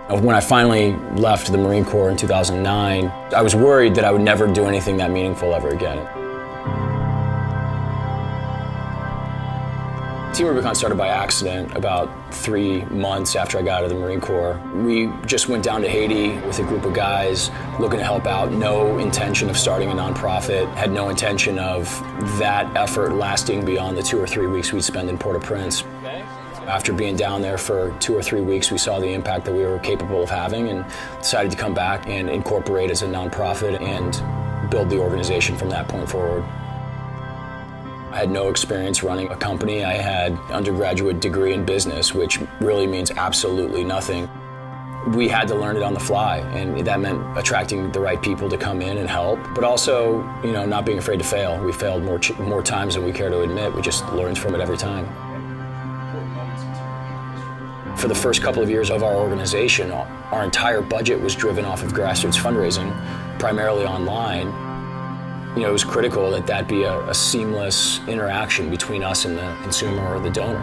When I finally left the Marine Corps in 2009, I was worried that I would never do anything that meaningful ever again. Team Rubicon started by accident about 3 months after I got out of the Marine Corps. We just went down to Haiti with a group of guys looking to help out. No intention of starting a nonprofit, had no intention of that effort lasting beyond the 2 or 3 weeks we'd spend in Port-au-Prince. After being down there for 2 or 3 weeks, we saw the impact that we were capable of having and decided to come back and incorporate as a nonprofit and build the organization from that point forward. I had no experience running a company. I had an undergraduate degree in business, which really means absolutely nothing. We had to learn it on the fly, and that meant attracting the right people to come in and help, but also, not being afraid to fail. We failed more times than we care to admit. We just learned from it every time. For the first couple of years of our organization, our entire budget was driven off of grassroots fundraising, primarily online. It was critical that that be a seamless interaction between us and the consumer or the donor.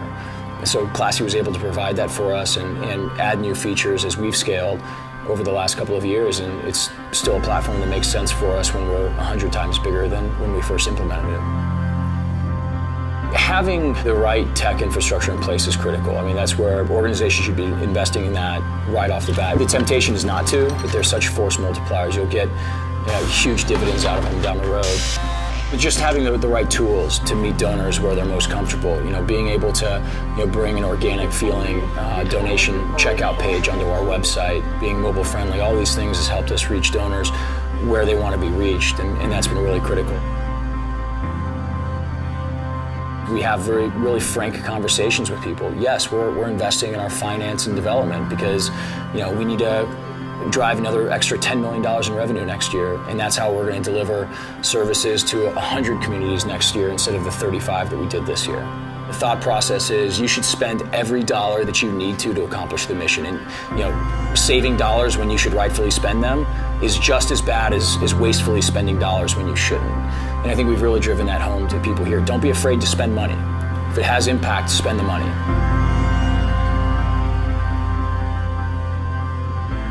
And so Classy was able to provide that for us and add new features as we've scaled over the last couple of years, and it's still a platform that makes sense for us when we're 100 times bigger than when we first implemented it. Having the right tech infrastructure in place is critical. That's where organizations should be investing in that right off the bat. The temptation is not to, but there's such force multipliers. You'll get huge dividends out of them down the road. But just having the right tools to meet donors where they're most comfortable, being able to bring an organic feeling donation checkout page onto our website, being mobile friendly, all these things has helped us reach donors where they want to be reached, and that's been really critical. We have really frank conversations with people. Yes, we're investing in our finance and development because we need to drive another extra $10 million in revenue next year, and that's how we're going to deliver services to 100 communities next year instead of the 35 that we did this year. The thought process is you should spend every dollar that you need to accomplish the mission, and saving dollars when you should rightfully spend them is just as bad as wastefully spending dollars when you shouldn't. And I think we've really driven that home to people here. Don't be afraid to spend money. If it has impact, spend the money.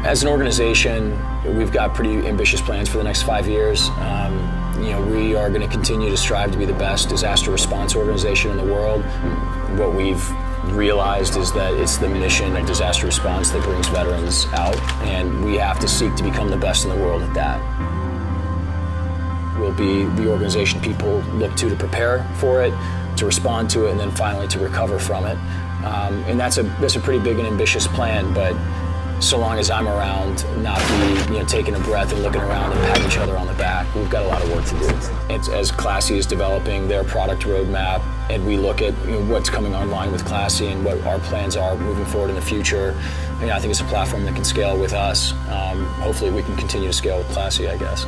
As an organization, we've got pretty ambitious plans for the next 5 years. We are going to continue to strive to be the best disaster response organization in the world. What we've realized is that it's the mission of disaster response that brings veterans out, and we have to seek to become the best in the world at that. We'll be the organization people look to prepare for it, to respond to it, and then finally to recover from it. And that's a pretty big and ambitious plan, but so long as I'm around, not be taking a breath and looking around and patting each other on the back, we've got a lot of work to do. As Classy is developing their product roadmap, and we look at what's coming online with Classy and what our plans are moving forward in the future, I think it's a platform that can scale with us. Hopefully we can continue to scale with Classy, I guess.